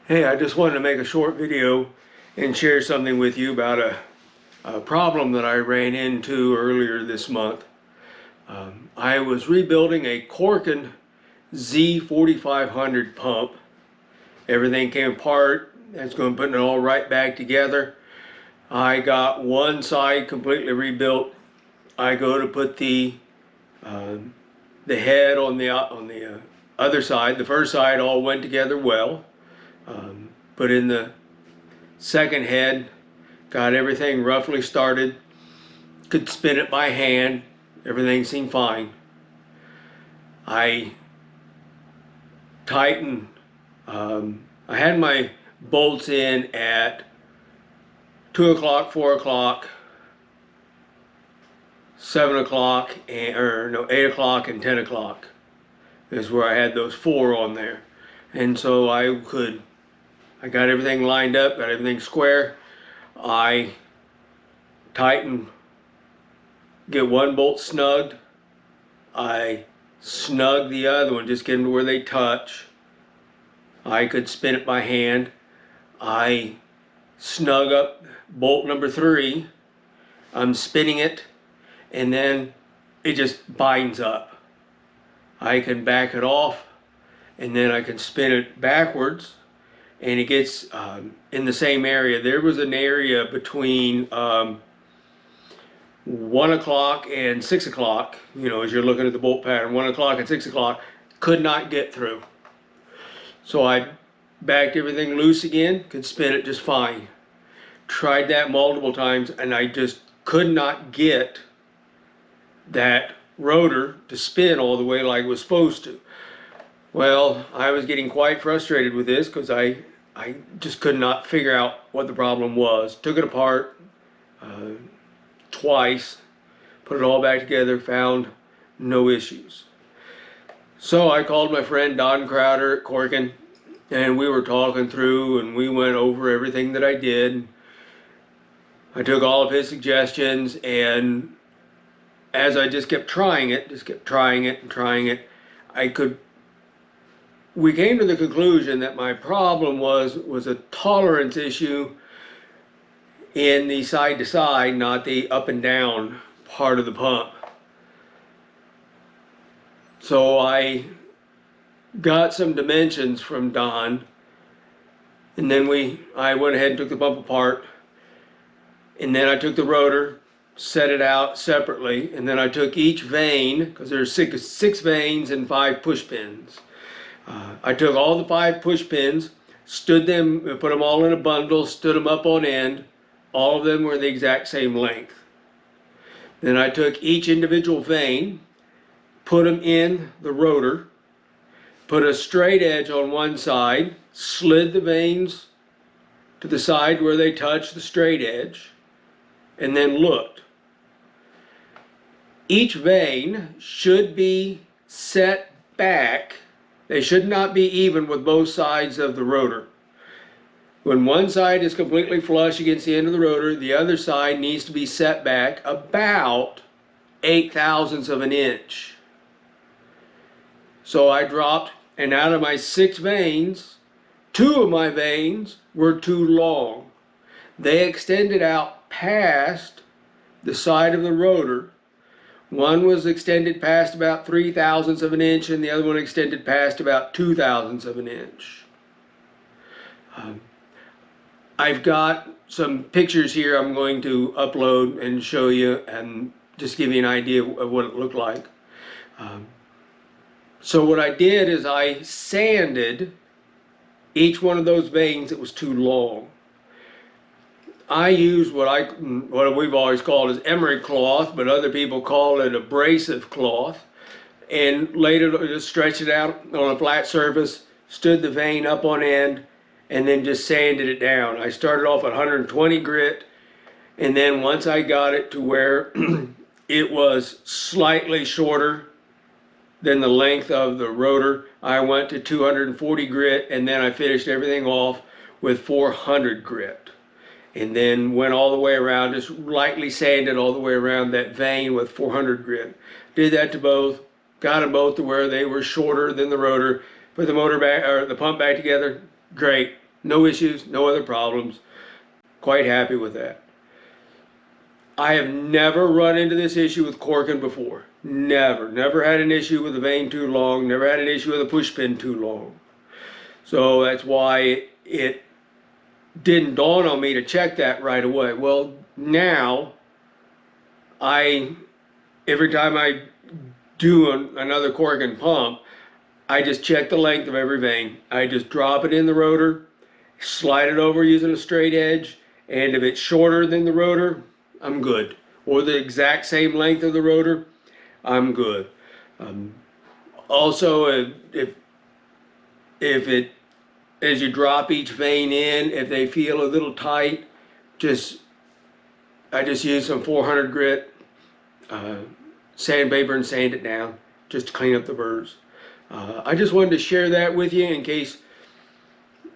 Hey, I just wanted to make a short video and share something with you about a problem that I ran into earlier this month. I was rebuilding a Corken Z4500 pump. Everything came apart. I was going to put it all right back together. I got one side completely rebuilt. I go to put uh, the head on the other side. The first side all went together well. Put in the second head, got everything roughly started, could spin it by hand, everything seemed fine. I tightened, I had my bolts in at 2 o'clock, 4 o'clock, 7 o'clock, or no, 8 o'clock and 10 o'clock is where I had those four on there. And so I got everything lined up, got everything square. I tighten, get one bolt snugged. I snug the other one, just get them to where they touch. I could spin it by hand. I snug up bolt number 3. I'm spinning it, and then it just binds up. I can back it off, and then I can spin it backwards, and it gets in the same area. There was an area between 1 o'clock and 6 o'clock, you know, as you're looking at the bolt pattern, 1 o'clock and 6 o'clock, could not get through. So I backed everything loose again, could spin it just fine. Tried that multiple times, and I just could not get that rotor to spin all the way like it was supposed to. Well, I was getting quite frustrated with this because I just could not figure out what the problem was. Took it apart twice, put it all back together, found no issues. So I called my friend Don Crowder at Corken, and we were talking through, and we went over everything that I did. I took all of his suggestions, and as I just kept trying it, we came to the conclusion that my problem was a tolerance issue in the side to side, not the up and down part of the pump. So I got some dimensions from Don, and then I went ahead and took the pump apart, and then I took the rotor, set it out separately, and then I took each vane, because there's six vanes and 5 push pins. I took all the 5 push pins, stood them, put them all in a bundle, stood them up on end. All of them were the exact same length. Then I took each individual vane, put them in the rotor, put a straight edge on one side, slid the vanes to the side where they touched the straight edge, and then looked. Each vane should be set back. They should not be even with both sides of the rotor. When one side is completely flush against the end of the rotor, the other side needs to be set back about 0.8 of an inch. So I dropped, and out of my 6 vanes, 2 of my vanes were too long. They extended out past the side of the rotor. One was extended past about 0.3 of an inch, and the other one extended past about 0.2 of an inch. I've got some pictures here I'm going to upload and show you, and just give you an idea of what it looked like. So what I did is I sanded each one of those vanes that was too long. I use what we've always called as emery cloth, but other people call it abrasive cloth, and later just stretched it out on a flat surface, stood the vane up on end, and then just sanded it down. I started off at 120 grit, and then once I got it to where it was slightly shorter than the length of the rotor, I went to 240 grit, and then I finished everything off with 400 grit. And then went all the way around, just lightly sanded all the way around that vane with 400 grit. Did that to both, got them both to where they were shorter than the rotor, put the motor back, or the pump back together, great. No issues, no other problems. Quite happy with that. I have never run into this issue with Corken before. Never had an issue with the vane too long, never had an issue with a push pin too long. So that's why it didn't dawn on me to check that right away. Well, now every time I do another Corken pump, I just check the length of every vane. I just drop it in the rotor, slide it over using a straight edge, and if it's shorter than the rotor, I'm good. Or the exact same length of the rotor, I'm good. Also, if it, as you drop each vane in, if they feel a little tight, I just use some 400 grit sandpaper and sand it down just to clean up the burrs. I just wanted to share that with you in case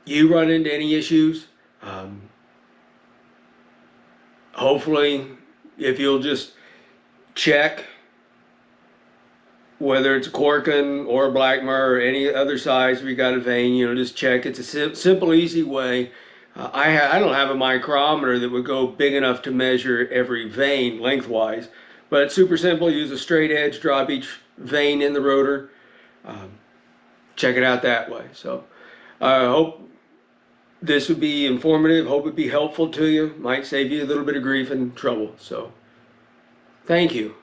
you run into any issues. Hopefully, if you'll just check whether it's a Corken or a Blackmer or any other size we got a vane, just check. It's a simple, easy way. I don't have a micrometer that would go big enough to measure every vane lengthwise, but it's super simple. Use a straight edge, drop each vane in the rotor. Check it out that way. So I hope this would be informative, hope it'd be helpful to you, might save you a little bit of grief and trouble. So thank you.